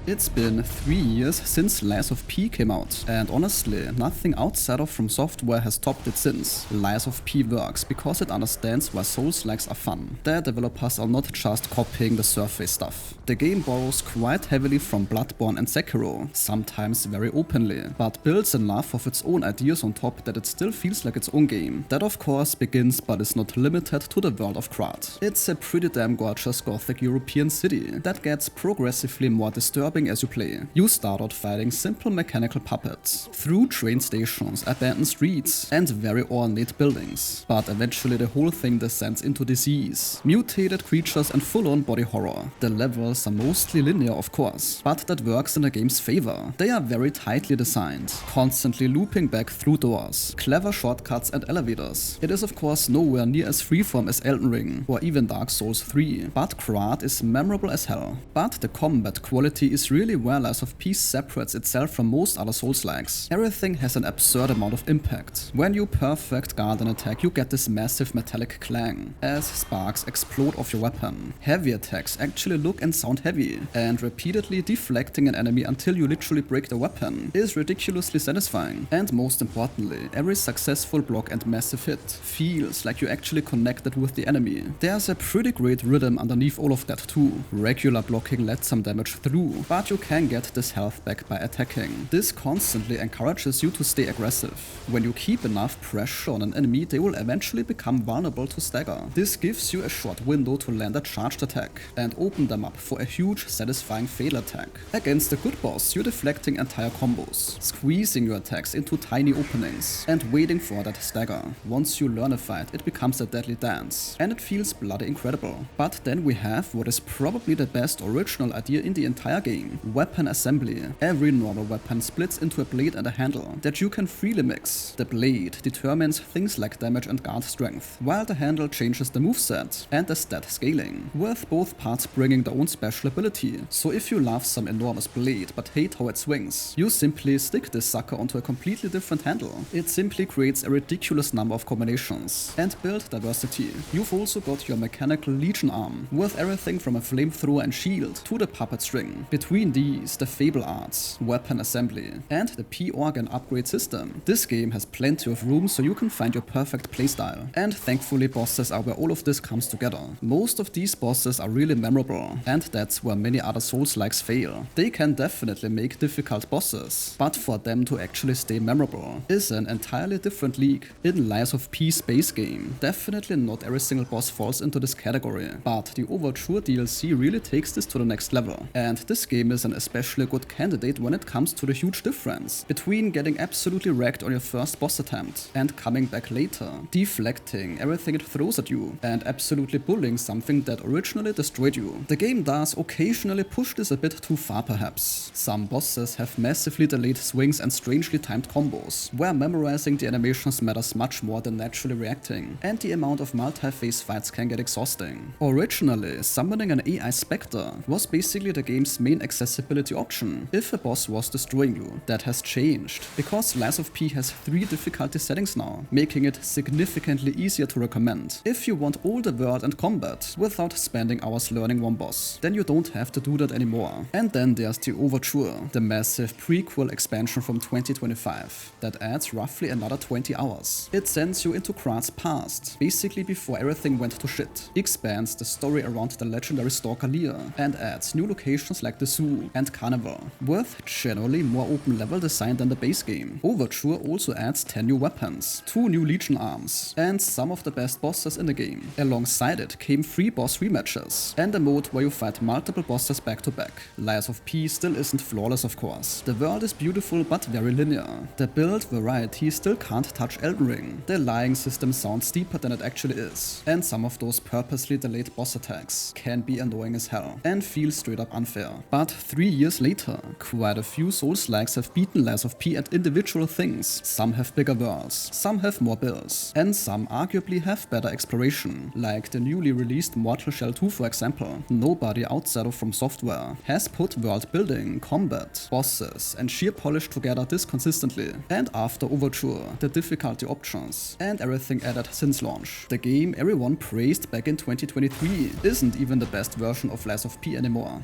It's been 3 years since Lies of P came out, and honestly, nothing outside of From Software has topped it since. Lies of P works because it understands why Souls-likes are fun. Their developers are not just copying the surface stuff. The game borrows quite heavily from Bloodborne and Sekiro, sometimes very openly, but builds enough of its own ideas on top that it still feels like its own game. That of course begins but is not limited to the world of Krat. It's a pretty damn gorgeous gothic European city that gets progressively more disturbing as you play. You start out fighting simple mechanical puppets, through train stations, abandoned streets, and very ornate buildings. But eventually the whole thing descends into disease, mutated creatures and full-on body horror. The levels are mostly linear of course, but that works in the game's favor. They are very tightly designed, constantly looping back through doors, clever shortcuts and elevators. It is of course nowhere near as freeform as Elden Ring or even Dark Souls 3, but Krat is memorable as hell. But the combat quality is really where Lies of P separates itself from most other Souls-likes. Everything has an absurd amount of impact. When you perfect guard an attack, you get this massive metallic clang as sparks explode off your weapon. Heavy attacks actually look and sound heavy, and repeatedly deflecting an enemy until you literally break the weapon is ridiculously satisfying. And most importantly, every successful block and massive hit feels like you actually connected with the enemy. There's a pretty great rhythm underneath all of that too. Regular blocking lets some damage through, but you can get this health back by attacking. This constantly encourages you to stay aggressive. When you keep enough pressure on an enemy, they will eventually become vulnerable to stagger. This gives you a short window to land a charged attack and open them up for a huge, satisfying fatal attack. Against a good boss, you're deflecting entire combos, squeezing your attacks into tiny openings, and waiting for that stagger. Once you learn a fight, it becomes a deadly dance, and it feels bloody incredible. But then we have what is probably the best original idea in the entire game: weapon assembly. Every normal weapon splits into a blade and a handle that you can freely mix. The blade determines things like damage and guard strength, while the handle changes the moveset and the stat scaling, with both parts bringing their own special ability. So if you love some enormous blade but hate how it swings, you simply stick this sucker onto a completely different handle. It simply creates a ridiculous number of combinations and build diversity. You've also got your mechanical legion arm, with everything from a flamethrower and shield to the puppet string. Between these, the Fable Arts, weapon assembly, and the P-Organ upgrade system. This game has plenty of room so you can find your perfect playstyle. And thankfully bosses are where all of this comes together. Most of these bosses are really memorable, and that's where many other Souls-likes fail. They can definitely make difficult bosses, but for them to actually stay memorable is an entirely different league. In Lies of P's base game, definitely not every single boss falls into this category, but the Overture DLC really takes this to the next level. And this game is an especially good candidate when it comes to the huge difference between getting absolutely wrecked on your first boss attempt and coming back later, deflecting everything it throws at you, and absolutely bullying something that originally destroyed you. The game does occasionally push this a bit too far perhaps. Some bosses have massively delayed swings and strangely timed combos, where memorizing the animations matters much more than naturally reacting, and the amount of multi-phase fights can get exhausting. Originally, summoning an AI Spectre was basically the game's main accessibility option if a boss was destroying you. That has changed, because Lies of P has 3 difficulty settings now, making it significantly easier to recommend. If you want all the world and combat without spending hours learning one boss, then you don't have to do that anymore. And then there's the Overture, the massive prequel expansion from 2025 that adds roughly another 20 hours. It sends you into Krat's past, basically before everything went to shit, expands the story around the legendary stalker Lear, and adds new locations like the zoo and carnival, with generally more open level design than the base game. Overture also adds 10 new weapons, 2 new legion arms, and some of the best bosses in the game. Alongside it came 3 boss rematches, and a mode where you fight multiple bosses back to back. Lies of P still isn't flawless of course. The world is beautiful but very linear. The build variety still can't touch Elden Ring. The lying system sounds deeper than it actually is, and some of those purposely delayed boss attacks can be annoying as hell and feel straight up unfair. But 3 years later, quite a few Souls-likes have beaten Lies of P at individual things. Some have bigger worlds, some have more builds, and some arguably have better exploration, like the newly released Mortal Shell 2 for example. Nobody outside of From Software has put world building, combat, bosses, and sheer polish together this consistently. And after Overture, the difficulty options, and everything added since launch, the game everyone praised back in 2023 isn't even the best version of Lies of P anymore.